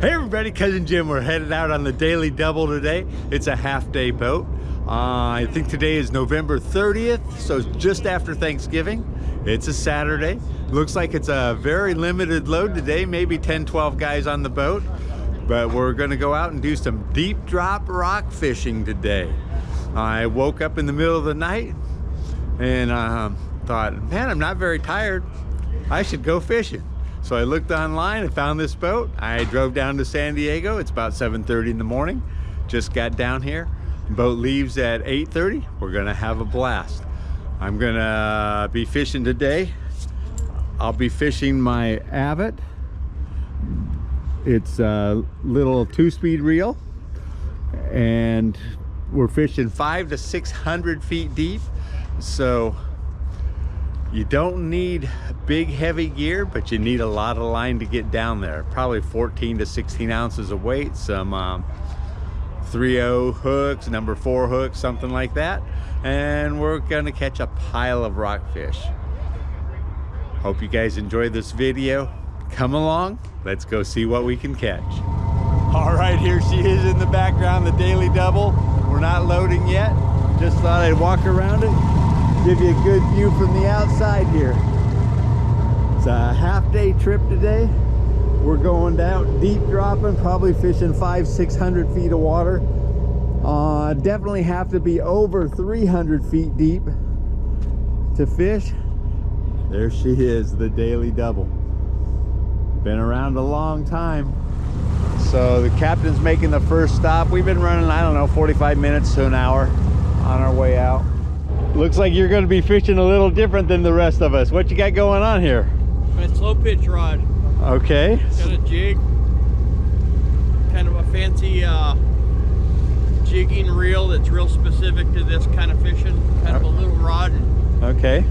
Hey everybody, Cousin Jim. We're headed out on the daily double today. It's a half-day boat. I think today is November 30th, so it's just after Thanksgiving. It's a Saturday. Looks like it's a very limited load today, maybe 10-12 guys on the boat. But we're gonna go out and do some deep drop rock fishing today. I woke up in the middle of the night and thought, man, I'm not very tired. I should go fishing. So I looked online and found this boat. I drove down to San Diego. It's about 7:30 in the morning. Just got down here. Boat leaves at 8:30. We're gonna have a blast. I'm gonna be fishing today. I'll be fishing my Abbott. It's a little 2-speed reel, and we're fishing 500 to 600 feet deep. So you don't need big heavy gear, but you need a lot of line to get down there. Probably 14 to 16 ounces of weight, some 3/0 hooks, number 4 hooks, something like that. And we're gonna catch a pile of rockfish. Hope you guys enjoyed this video. Come along, let's go see what we can catch. All right, here she is in the background, the daily double. We're not loading yet. Just thought I'd walk around it, give you a good view from the outside here. It's a half-day trip today. We're going down deep dropping, probably fishing 500-600 feet of water. Definitely have to be over 300 feet deep to fish. There she is, the daily double. Been around a long time. So the captain's making the first stop. We've been running, I don't know, 45 minutes to an hour on our way out. Looks like you're going to be fishing a little different than the rest of us. What you got going on here? My slow pitch rod. Okay. Got a jig. Kind of a fancy jigging reel that's real specific to this kind of fishing. Kind of a little rod. Okay.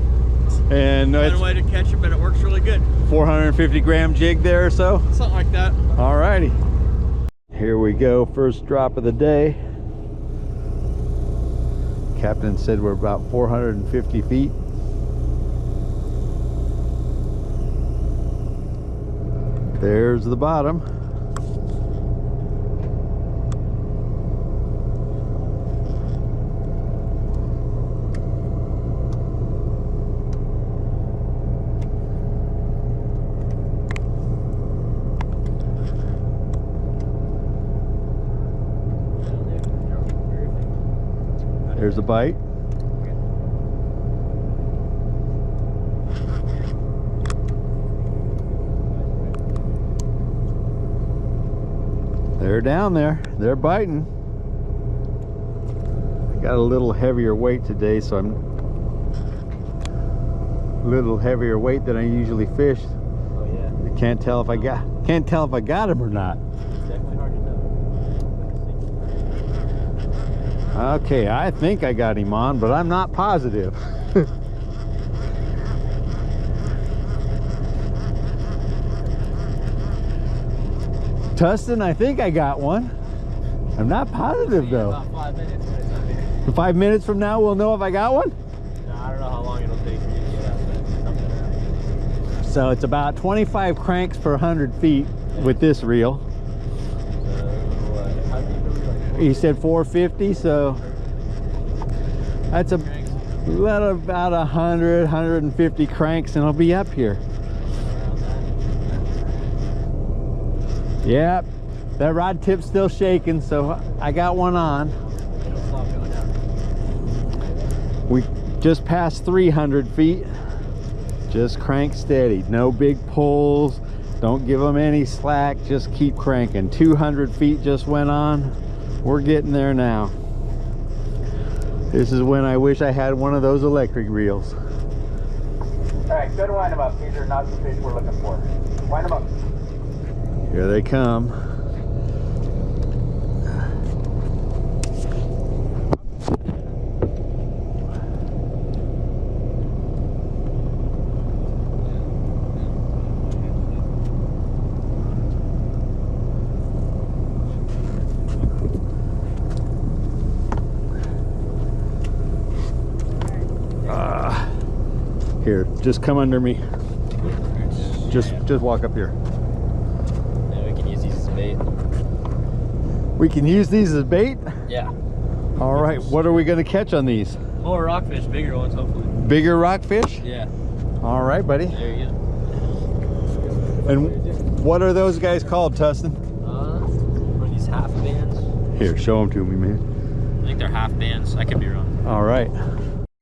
And Find a way to catch it, but it works really good. 450 gram jig there or so? Something like that. All righty. Here we go. First drop of the day. Captain said we're about 450 feet. There's the bottom. There's a bite. They're down there. They're biting. I got a little heavier weight today, so I'm a little heavier weight than I usually fish. Oh yeah. I can't tell if I got him or not. It's definitely hard to tell. Okay, I think I got him on, but I'm not positive. Tustin, I think I got one. I'm not positive though. About 5 minutes when it's up here. 5 minutes from now we'll know if I got one? No, I don't know how long it'll take for you to get out, but something around. So it's about 25 cranks per 100 feet with this reel. How deep are we, like He said 450, so that's about 100, 150 cranks and I'll be up here. Yep, that rod tip's still shaking, so I got one on. We just passed 300 feet. Just crank steady, no big pulls. Don't give them any slack, just keep cranking. 200 feet just went on. We're getting there now. This is when I wish I had one of those electric reels. All right, go to wind them up. These are not the fish we're looking for. Wind them up. Here they come. Here, just come under me. Just walk up here. Yeah, we can use these as bait. We can use these as bait? Yeah. All right, what are we gonna catch on these? More rockfish, bigger ones, hopefully. Bigger rockfish? Yeah. All right, buddy. There you go. And what are those guys called, Tustin? Are these half bands? Here, show them to me, man. I think they're half bands. I could be wrong. All right.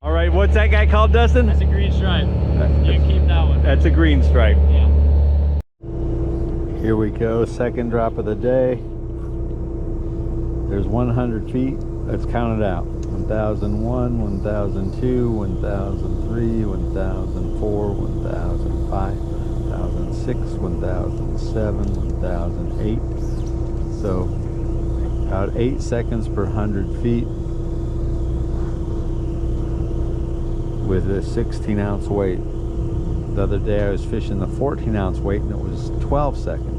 All right, what's that guy called, Dustin? That's a green stripe. You can keep that one. That's a green stripe. Yeah. Here we go, second drop of the day. There's 100 feet. Let's count it out. 1001, 1002, 1003, 1004, 1005, 1006, 1007, 1008. So about 8 seconds per 100 feet with a 16-ounce weight. The other day I was fishing the 14-ounce weight and it was 12 seconds.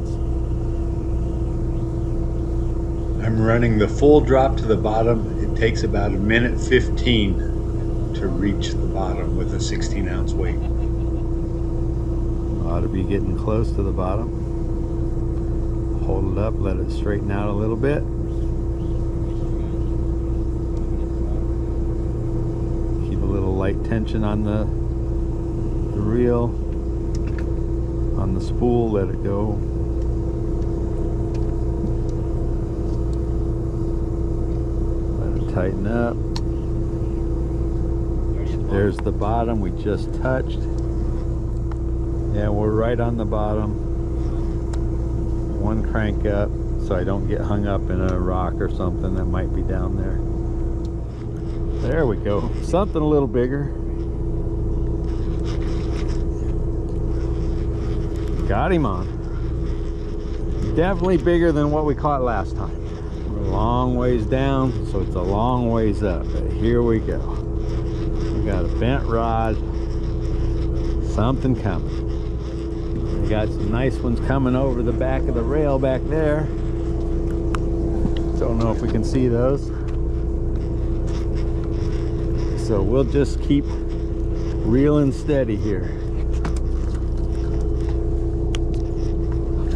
I'm running the full drop to the bottom. It takes about 1:15 to reach the bottom with a 16-ounce weight. Ought to be getting close to the bottom. Hold it up, let it straighten out a little bit. Keep a little light tension on the reel, on the spool, let it go. Tighten up. There's the bottom we just touched. Yeah, we're right on the bottom. One crank up so I don't get hung up in a rock or something that might be down there. There we go. Something a little bigger. Got him on. Definitely bigger than what we caught last time. We're a long ways down, so it's a long ways up, but here we go. We got a bent rod, something coming. We got some nice ones coming over the back of the rail back there. Don't know if we can see those. So we'll just keep reeling steady here.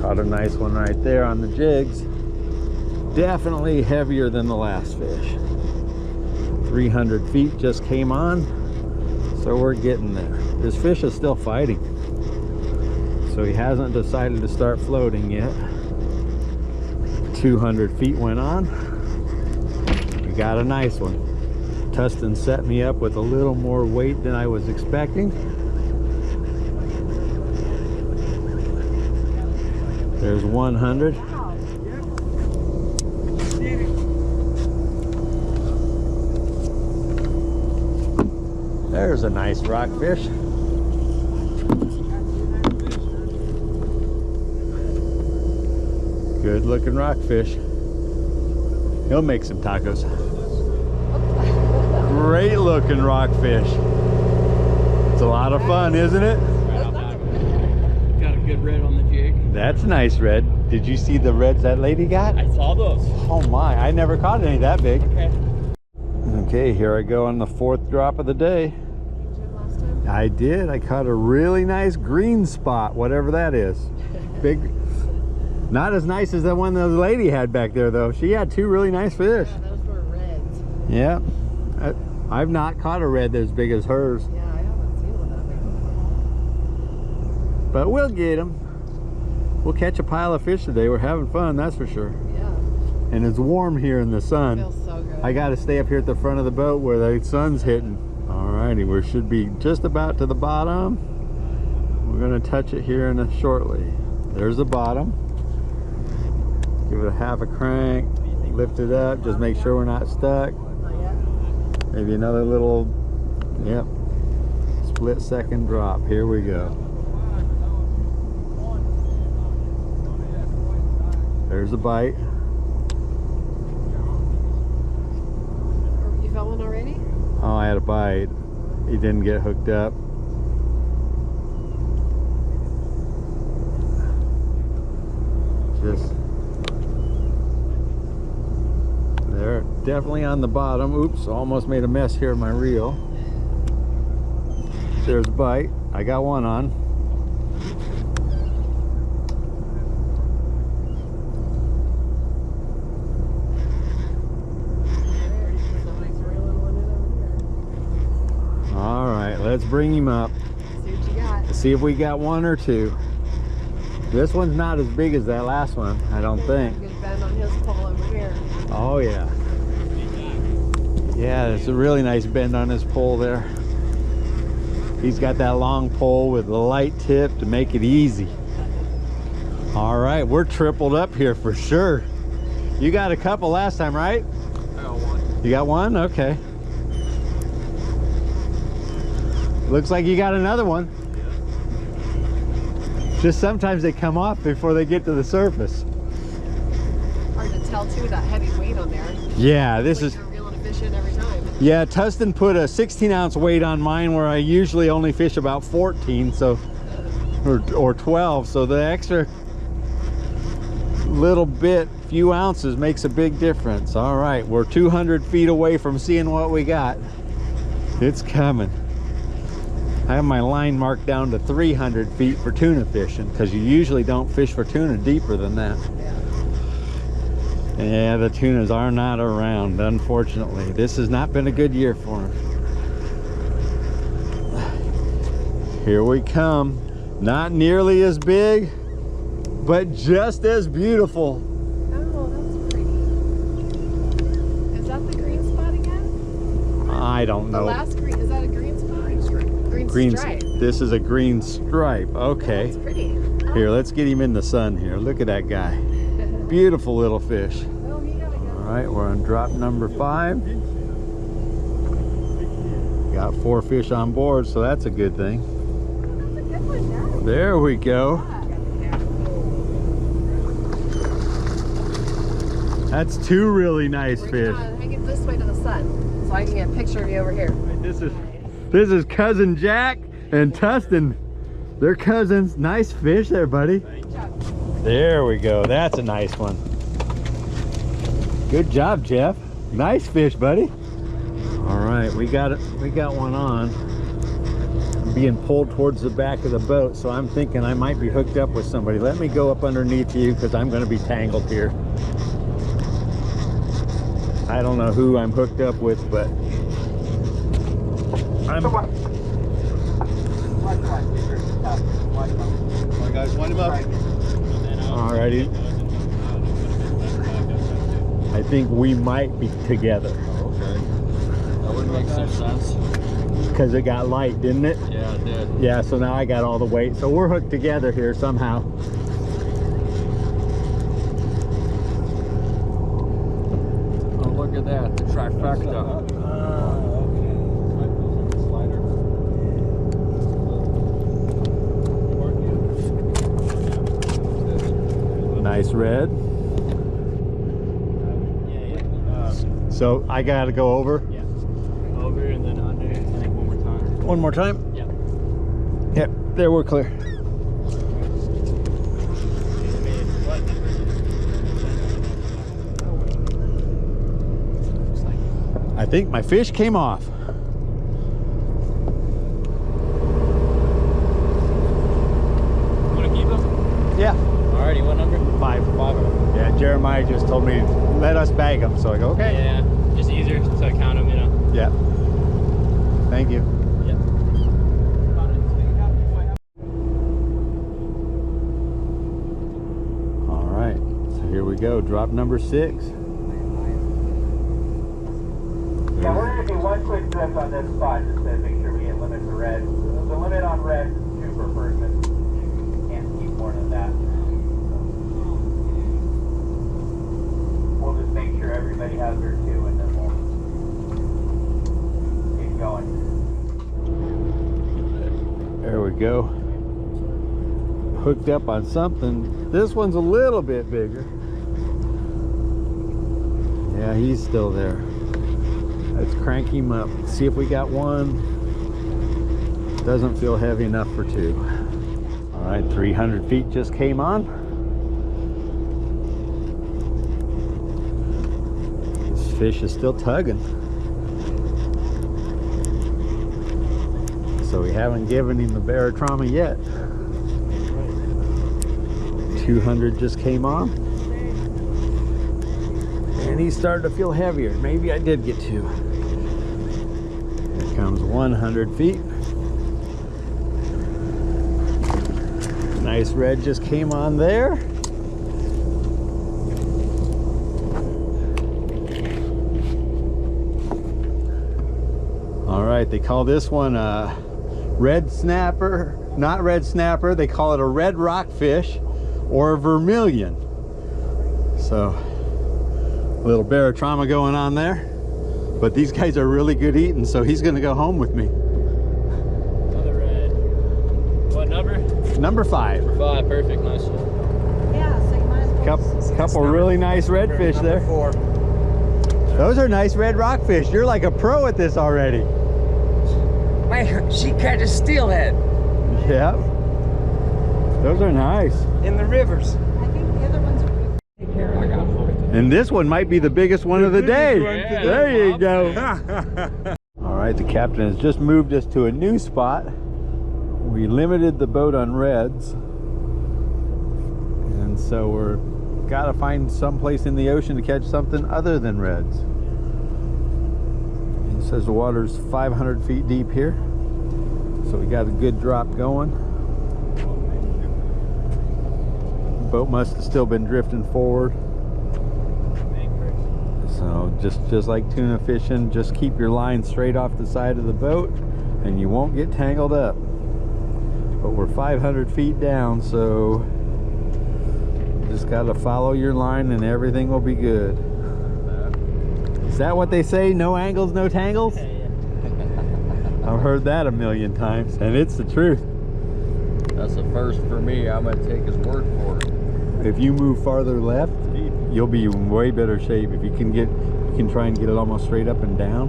Caught a nice one right there on the jigs. Definitely heavier than the last fish. 300 feet just came on, so we're getting there. This fish is still fighting, so he hasn't decided to start floating yet. 200 feet went on. We got a nice one. Tustin set me up with a little more weight than I was expecting. There's 100. There's a nice rockfish. Good looking rockfish. He'll make some tacos. Great looking rockfish. It's a lot of fun, isn't it? Got a good red on the jig. That's nice red. Did you see the reds that lady got? I saw those. Oh my, I never caught any that big. Okay. Okay, here I go on the fourth drop of the day. I did. I caught a really nice green spot, whatever that is. Big. Not as nice as the one the lady had back there, though. She had two really nice fish. Yeah, those were reds. Yeah. I've not caught a red as big as hers. Yeah, I haven't seen one that big. But we'll get them. We'll catch a pile of fish today. We're having fun, that's for sure. Yeah. And it's warm here in the sun. Feels so good. I got to stay up here at the front of the boat where the sun's hitting. Alrighty, we should be just about to the bottom. We're going to touch it here shortly. There's the bottom. Give it a half a crank, lift it up, just make sure we're not stuck. Not yet. Maybe another little, yep, split second drop. Here we go. There's a bite. You felt one already? Oh, I had a bite. He didn't get hooked up. Just there, definitely on the bottom. Oops, almost made a mess here in my reel. There's a bite. I got one on. let's bring him up. See what you got. See if we got one or two. This one's not as big as that last one, I don't think. Good bend on his pole over here. Oh yeah. Yeah, there's a really nice bend on his pole there. He's got that long pole with a light tip to make it easy. All right, we're tripled up here for sure. You got a couple last time, right? I got one. You got one? Okay. Looks like you got another one. Just sometimes they come off before they get to the surface. Hard to tell too, that heavy weight on there. Yeah, this is... You're reeling a fish in every time. Yeah, Tustin put a 16-ounce weight on mine where I usually only fish about 14, so or 12, so the extra little bit, few ounces makes a big difference. All right, we're 200 feet away from seeing what we got. It's coming. I have my line marked down to 300 feet for tuna fishing because you usually don't fish for tuna deeper than that. Yeah, the tunas are not around, unfortunately. This has not been a good year for them. Here we come. Not nearly as big, but just as beautiful. Oh, that's pretty. Is that the green spot again? I don't know. The last green, is that a green spot? Green stripe. This is a green stripe. Okay. That's pretty. Here, let's get him in the sun here. Look at that guy. Beautiful little fish. Oh, he gotta go. All right, we're on drop number 5. Got 4 fish on board, so that's a good thing. That's a good one, Dad. There we go. That's 2 really nice We're fish. gonna hang it this way to the sun, so I can get a picture of you over here. This is cousin Jack and Tustin. They're cousins. Nice fish there, buddy. There we go. That's a nice one. Good job, Jeff. Nice fish, buddy. All right, we got it. We got one on. I'm being pulled towards the back of the boat, so I'm thinking I might be hooked up with somebody. Let me go up underneath you because I'm going to be tangled here. I don't know who I'm hooked up with, but I'm... Come on, guys, wind him up. Alrighty. I think we might be together. Okay. That would make some sense. Because it got light, didn't it? Yeah, it did. Yeah, so now I got all the weight. So we're hooked together here somehow. Oh, look at that. The trifecta. Nice red. So I gotta go over? Yeah. Over and then under, I think one more time. One more time? Yeah. Yep, there we're clear. I think my fish came off. Want to keep them? Yeah. Alrighty, what number? 5. Yeah, Jeremiah just told me let us bag them, so I go okay. Yeah, just easier to count them, you know. Yeah. Thank you. Yeah. All right, so here we go. Drop number 6. Yeah, we're going to do one quick drift on this spot just to make sure we get limit for red. The limit on red is 2 per person. Can't keep more than that. We'll just make sure everybody has their 2 and then we'll keep going. There we go. Hooked up on something. This one's a little bit bigger. Yeah, he's still there. Let's crank him up. See if we got one. Doesn't feel heavy enough for 2. All right, 300 feet just came on. This fish is still tugging. So we haven't given him the barotrauma yet. 200 just came on. And he's starting to feel heavier. Maybe I did get 2. Here comes 100 feet. nice red just came on there. All right, they call this one a red snapper, not red snapper. They call it a red rockfish or a vermilion. So a little barotrauma going on there. But these guys are really good eating, so he's gonna go home with me. Another red. What number? Number 5. 5, perfect, nice. Yeah, so you might as well. Couple really nice redfish there. 4. Those are nice red rockfish. You're like a pro at this already. Man, she catches steelhead Yep. Those are nice. in the rivers. I think the other ones are. I got hooked. And this one might be the biggest one of the day. Yeah, There you go. Bob. All right, the captain has just moved us to a new spot. We limited the boat on reds. And so we're gotta find some place in the ocean to catch something other than reds. It says the water's 500 feet deep here. So we got a good drop going. Boat must have still been drifting forward. So just like tuna fishing, just keep your line straight off the side of the boat and you won't get tangled up. But we're 500 feet down, so just gotta follow your line and everything will be good. Is that what they say? No angles, no tangles? I've heard that a million times, and it's the truth. That's a first for me. I'm gonna take his word for it. If you move farther left, you'll be in way better shape. If you can try and get it almost straight up and down.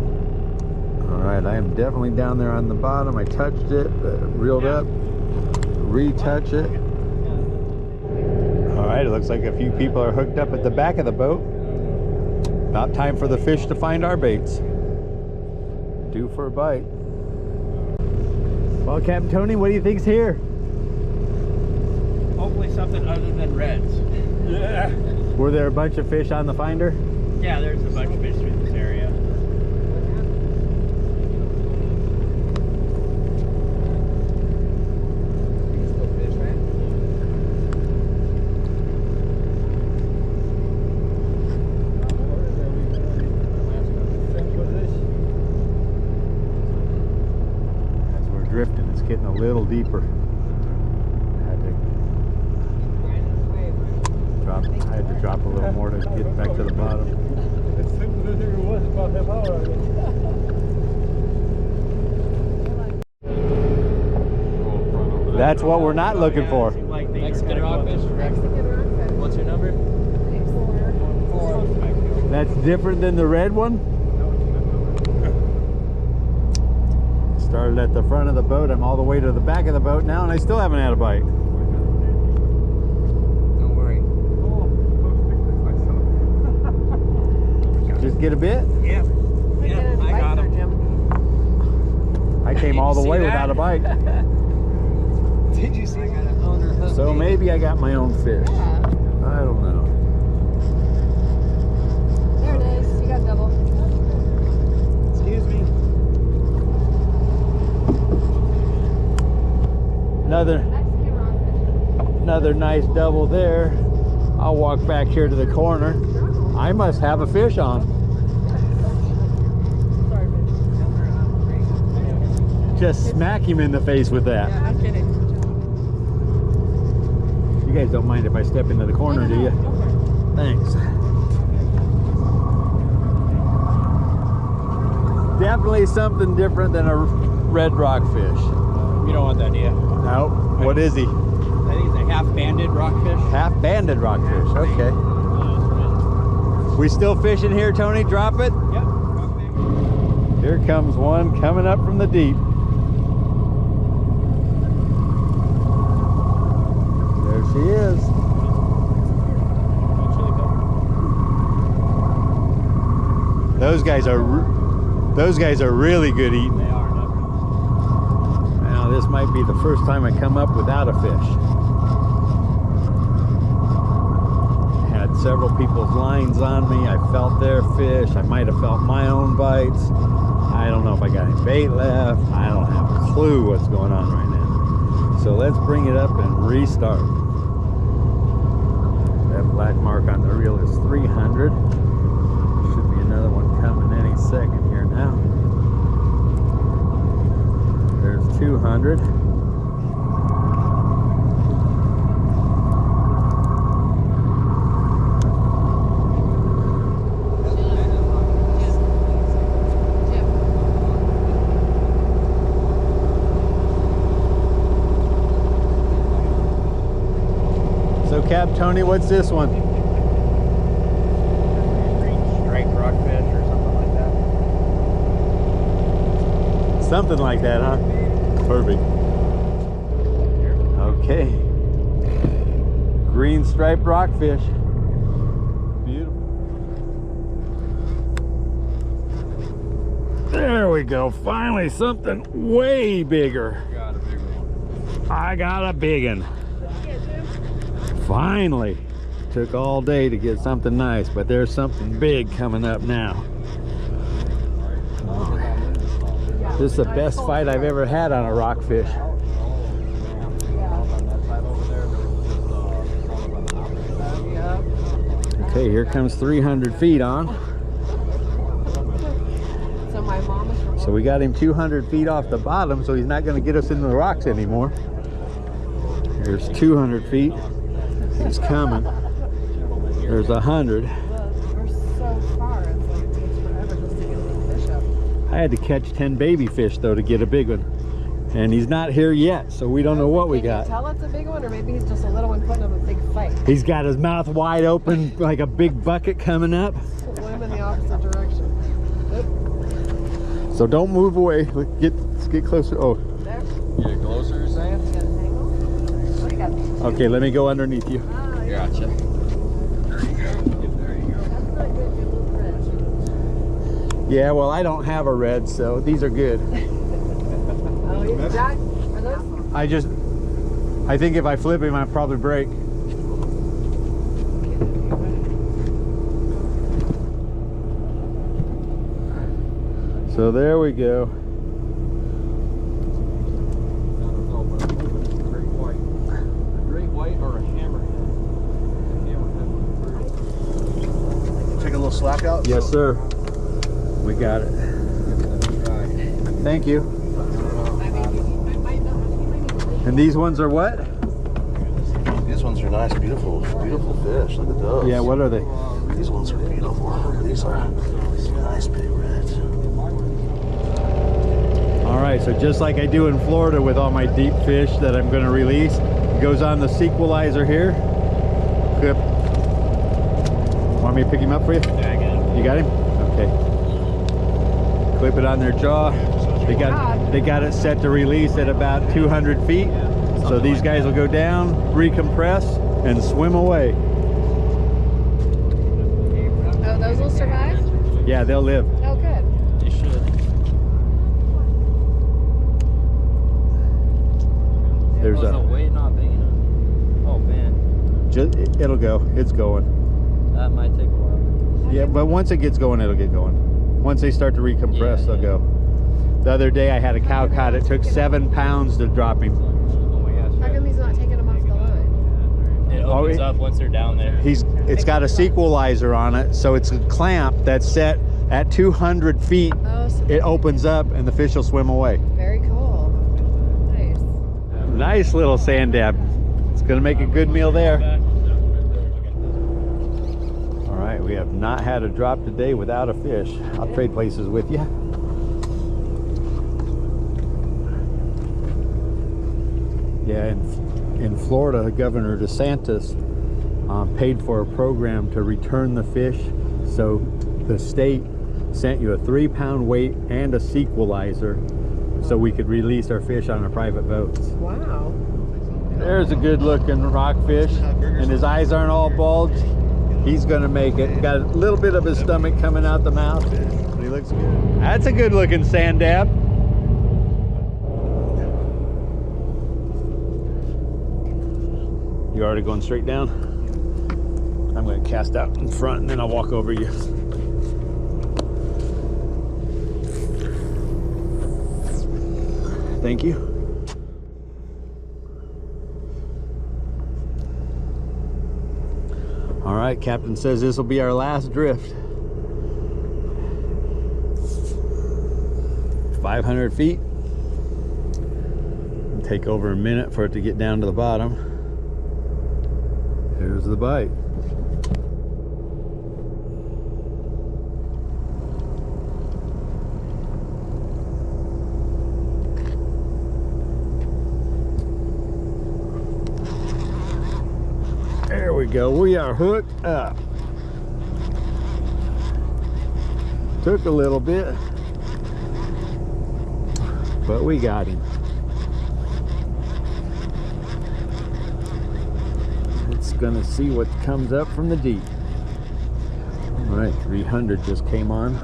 All right, I am definitely down there on the bottom. I touched it, reeled up, retouch it. All right, it looks like a few people are hooked up at the back of the boat. About time for the fish to find our baits. Due for a bite. Well, Captain Tony, what do you think's here? Hopefully something other than reds. Yeah. Were there a bunch of fish on the finder? Yeah, there's a bunch of fish through this area. As we're drifting, it's getting a little deeper. I had to drop a little more to get back to the bottom. That's what we're not looking for. Mexican rockfish. What's your number? 4. That's different than the red one. Started at the front of the boat. I'm all the way to the back of the boat now, and I still haven't had a bite. Don't worry. Just get a bit. Yeah. Yeah, I got him. I came all the way without a bite. Did you see that? So maybe I got my own fish. I don't know. There it is. You got double. Excuse me. Another nice double there. I'll walk back here to the corner. I must have a fish on. Just smack him in the face with that. Yeah, I'm kidding. You guys don't mind if I step into the corner, do you? Thanks. Definitely something different than a red rockfish. You don't want that, do you? Nope. What is he? I think he's a half-banded rockfish. Half-banded rockfish. Okay. We still fishing here, Tony? Drop it. Yep. Here comes one coming up from the deep. There she is. Those guys are really good eating. They are. Now this might be the first time I come up without a fish. Had several people's lines on me. I felt their fish. I might have felt my own bites. I don't know if I got any bait left. I don't have a clue what's going on right now. So let's bring it up and restart. That black mark on the reel is 300. Should be another one coming any second here now. There's 200. So Cap Tony, what's this one? Green striped rockfish or something like that. Something like that, huh? Perfect. Okay. Green striped rockfish. Beautiful. There we go. Finally something way bigger. Got a big one. I got a big one. Finally. Took all day to get something nice, but there's something big coming up now. This is the best fight I've ever had on a rockfish. Okay, here comes 300 feet on. So my mom is from So we got him 200 feet off the bottom, so he's not going to get us into the rocks anymore. Here's 200 feet. He's coming. There's 100. we're so far, it's like it takes forever just to get the fish up. I had to catch 10 baby fish though to get a big one. And he's not here yet, so we don't know what we Can got. you tell it's a big one, or maybe he's just a little one putting up a big fight? He's got his mouth wide open like a big bucket coming up. Swim in the opposite direction. So don't move away. Let's get closer. Oh, There. Get closer, you're saying? You got a tangle? What do you got? okay, let me go underneath you. Oh, yeah. Gotcha. There you go. There you go. That's not good, you little red. Yeah, well, I don't have a red, so these are good. Oh, he's Jack. Are those? I think if I flip him, I'll probably break. So there we go. Great white. A great white or a hammerhead? A hammerhead. Take a little slack out. Yes, sir. We got it. Thank you. And these ones are what? These ones are nice, beautiful fish. Look at those. Yeah, what are they? These ones are beautiful. These are nice big reds. All right, so just like I do in Florida with all my deep fish that I'm going to release, it goes on the sequelizer here. Clip. Want me to pick him up for you? Yeah, I got it. You got him? Okay. Clip it on their jaw. They got it set to release at about 200 feet. So these guys will go down, recompress, and swim away. Oh, those will survive? Yeah, they'll live. Oh, good. You should. There's the a. weight not big enough? Oh man, It'll go. It's going. that might take a while. Yeah, but once it gets going, it'll get going. Once they start to recompress, they'll go. The other day I had a cow cod. It took 7 pounds to drop him. How come he's not taking them off the line? It opens up once they're down there. It's got a sequelizer on it, so it's a clamp that's set at 200 feet. Oh, so It opens up and the fish will swim away. very cool. Nice. Nice little sand dab. It's gonna make a good meal there. All right, we have not had a drop today without a fish. I'll trade places with you. Yeah, in Florida, Governor DeSantis paid for a program to return the fish. So the state sent you a 3-pound weight and a sequelizer so we could release our fish on our private boats. Wow. There's a good looking rockfish, and his eyes aren't all bulged. He's gonna make it. Got a little bit of his stomach coming out the mouth, but he looks good. That's a good looking sand dab. You already going straight down? I'm gonna cast out in front and then I'll walk over you. Thank you. right, Captain says this will be our last drift. 500 feet. It'll take over a minute for it to get down to the bottom. Here's the bite. There we go. We are hooked up. Took a little bit, but we got him. It's gonna see what comes up from the deep. All right, 300 just came on.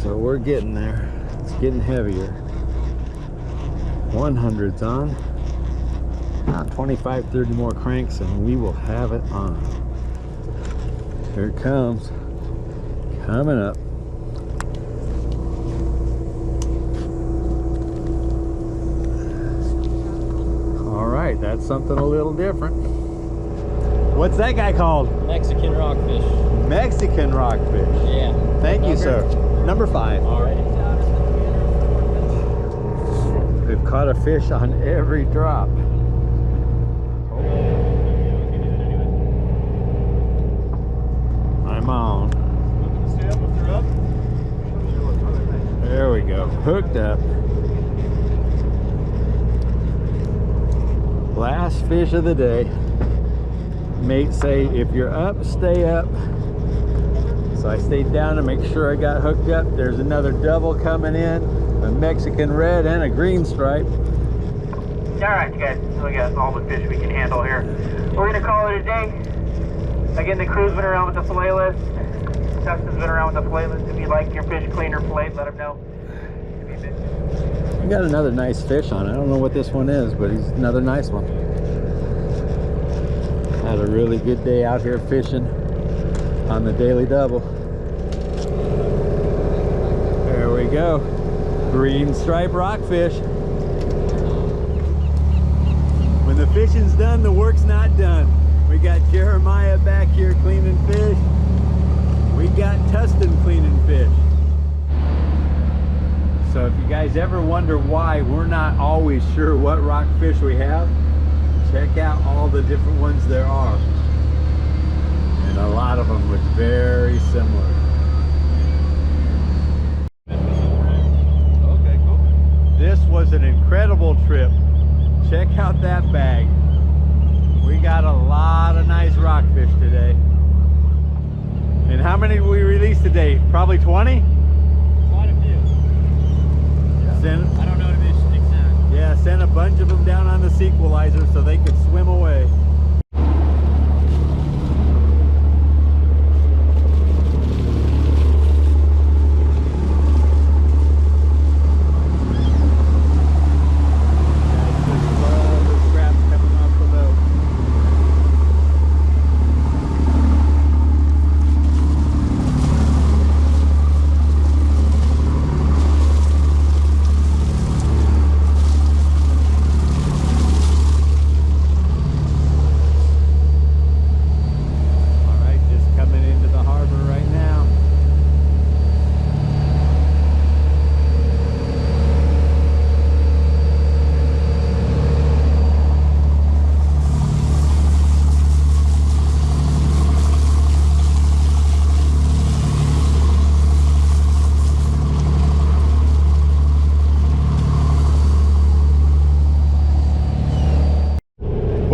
So we're getting there. It's getting heavier. 100's on. 25, 30 more cranks and we will have it on. Here it comes. Coming up. All right, that's something a little different. What's that guy called? Mexican rockfish. Mexican rockfish. Yeah. Thank you, sir. Number 5. All right. We've caught a fish on every drop. I'm on. There we go. Hooked up. Last fish of the day. Mates say if you're up, stay up. So I stayed down to make sure I got hooked up. There's another double coming in, a Mexican red and a green stripe. Alright, guys, we got all the fish we can handle here. We're going to call it a day. Again, the crew's been around with the fillet list. Dustin's been around with the fillet list. If you like your fish cleaner fillet, let him know. We got another nice fish on. I don't know what this one is, but he's another nice one. Had a really good day out here fishing on the daily double. There we go. Green stripe rockfish. When the fishing's done, the work's not done. We got Jeremiah back here cleaning fish. We got Tustin cleaning fish. So if you guys ever wonder why we're not always sure what rockfish we have, check out all the different ones there are. And a lot of them look very similar. Okay, cool. This was an incredible trip. Check out that bag. We got a lot of nice rockfish today. And how many did we release today? Probably 20? Quite a few. Send, I don't know to be exact. yeah, send a bunch of them down on the sequelizer so they could swim away.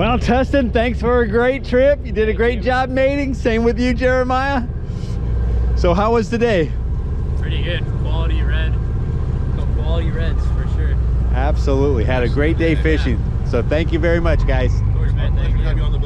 Well, Tustin, thanks for a great trip. You did a great job mating. Same with you, Jeremiah. So how was today? Pretty good. Quality red. Quality reds for sure. Absolutely. Had a great day fishing. So thank you very much, guys. Of course, man. Thank you. Have you on the